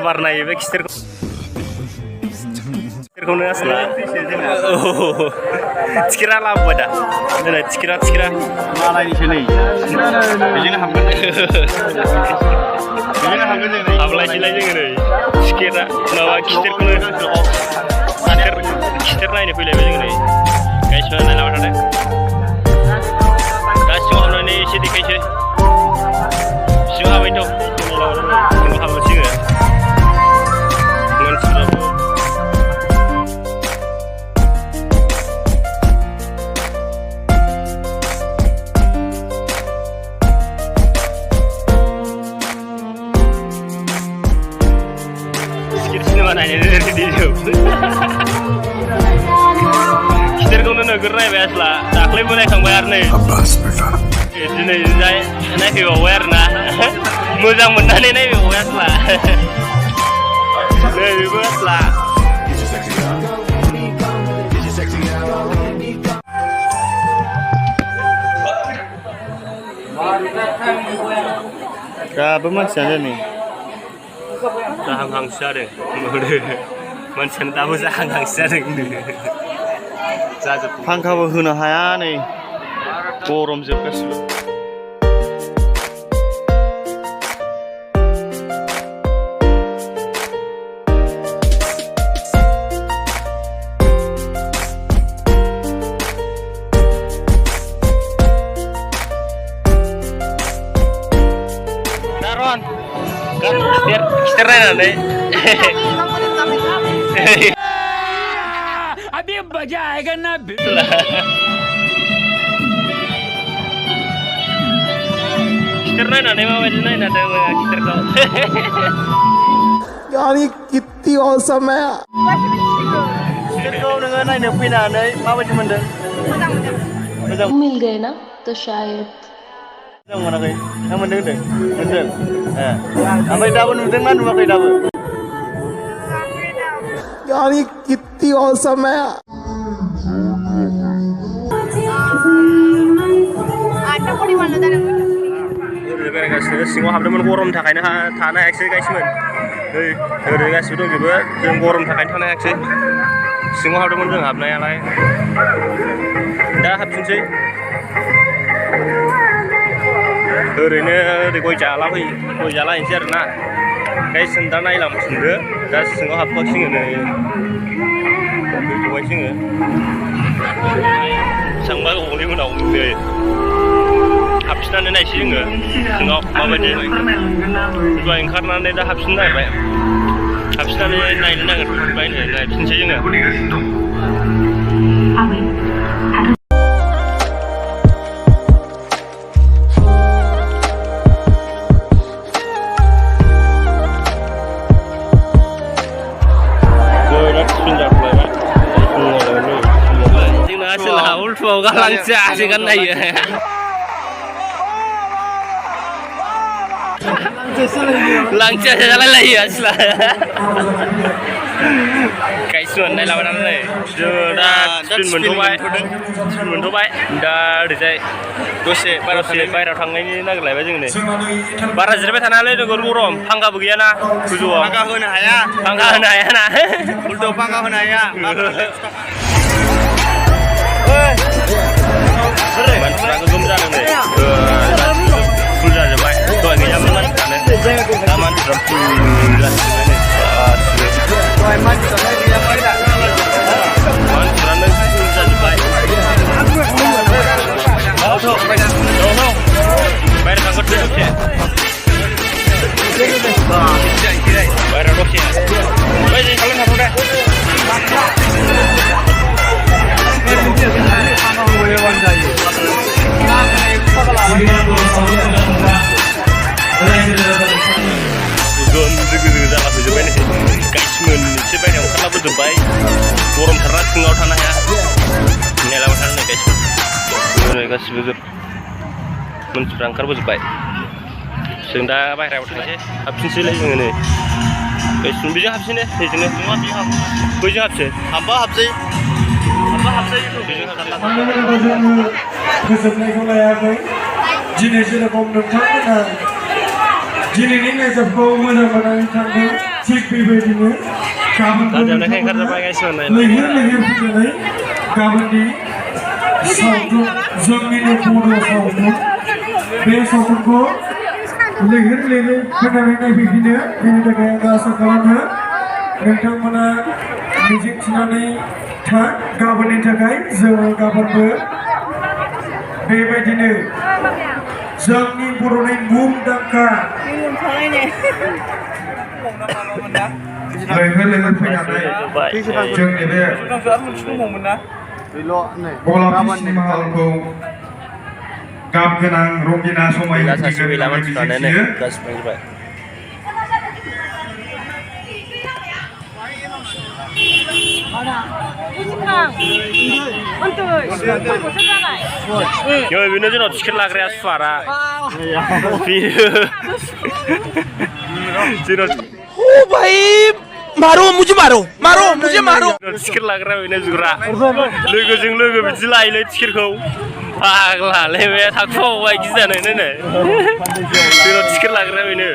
बारनाय बे खिथेरखौनो आसला टिकेरा लाबोबाय दा जोंना टिकेरा मालायनिसो नै बेजोंनो हाबगोन हाबलायसैलाय जोङो नै टिकेरा माबा खिथेर नायनो फैलायबाय जोङो नै गाइसफोरा नायलाबाय थादों दा सिङाव हाबनानै एसे देखायसै सिङाव हाबायथ' सिङाव हाबनोसै जोङो मानसिफ्राबो खिथेरखौनो नोगोर नायबाय आसला दाख्लैबो नायखांबाय आरो नै दिनै नायफैबावबाय आरो ना मोजां मोननानै नायफैबावबाय आसला नै बेबो आसला दाबो मानसियानो नै जाहांहांसो जादों मानसियानो दाबो जाहांहांसो जादों जाजोब फांखाबो होनो हाया नै गरम जोब गासिबो खिथेर नायनानै अभी मजा आएगा ना खिथेर नायनानै माबायदि नायना दों खिथेरखौ यार ये कितनी औसम है खिथेरखौ नोङो नायनो फैनानै माबायदि मोनदों मोजां मिल गए ना तो शायद मोजां मोनाखै ना मोनदों मोनदों ओमफ्राय दाबो नुदोंना नुवाखै दाबो यार ये कितनी औसम है बेरायगासिनो सिङाव हाबदोंमोन गरमनि थाखायनो थानो हायाखिसै गाइसमोन ओरै गासिबो दंजोबो जों गरमनि थाखायनो थानो हायाखिसै सिङाव हाबदोंमोन जों हाबनायालाय दा हाबफिनसै ओरैनो ओरै गय जालाहैनोसै आरो ना गाइस दा नायलांफिनदो दा सिङाव हाबफाखिसिगोन नै फैथ'बाय जोङो बेसेबांबा गोबावनि उनाव नै हाबफिननानै नायसै जोङो सिङाव माबायदि दहाय ओंखारनानै दा हाबफिननो नागिरबाय हाबफिननानै नायनो नागिरबाय नायफिनसै जोङो जोंना उल्थुआव गालांसो गाननायो लांथिया जालायलायो आसला गाइसमोन नायलाबायनानै जोङो दा टिफिन मोनथ'बाय दा ओरैजाय दसे बायहेरायाव थांनायनि नागिरलायबाय जोङो नै बारा जिरायबाय थानो हायालै नोगोर गरम फांखाबो गैयाना गोजौआव फांखा होनो हाया ना उल्थाव फांखा होनो हाया मानसिफ्रा गोगोम जादों नै फुल जाजोब्बाय दहाय गैयामोन मानसिफ्रानो दा मानसिफ्रा फुल जाजोब्बाय नै मानसिफ्रानो फुल जाजोब्बाय बायहेरायाव थांगोन दसे बायहेरायाव दसे बायदि खालामनो हाथ'दे गोजो जाला फैजोब्बाय नै गाइसमोन एसे बायहेरायाव ओंखारलाबोजोब्बाय गरमथारना सिङाव थानो हाया नायलाबाय थानो नै गाइसमोन गासिबो मानसिफ्रा ओंखारबोजोब्बाय जों दा बायहेरायाव थांसै हाबफिनसैलाय जोङो नै गाइसमोन बेजों हाबसै ने बेजोंनो बैजों हाबसै हाबसै गोजोननायखौ लायाखै दिनै जेरखम नोंथांमोना दिनैनि मेजरखौ मोजां मोननानै थांदों थिग बेबायदिनो लैहोर लैहोर फैनानै गाबोननि सावथुन जोंनिनो बड' सावथुन बे सावथुनखौ लैहोर लैहोर फैनानै नायफैफिनो बेनि थाखाय आं आसा खालामो नोंथांमोना मिजिं थिनानै था गाबोननि थाखाय जोङो गाबोनबो बेबायदिनो जोंनि बर'नि मुंदांखा लैहोर लैहोर फैनानै जोंनि बे गलाब सिनेमा हलखौ गाब गोनां रंगिना समायना बेनो जोंनाव टिकेट लाग्राया सुवारा ओ भाई मारो मुझे मारो टिकेट लाग्रा बेनो जुग्रा लोगोजों लोगो बिदि लायोलै टिकेटखौ फाग्लालै बे थाखुमाबाय गिजानायनो जोंनाव टिकेट लाग्रा बेनो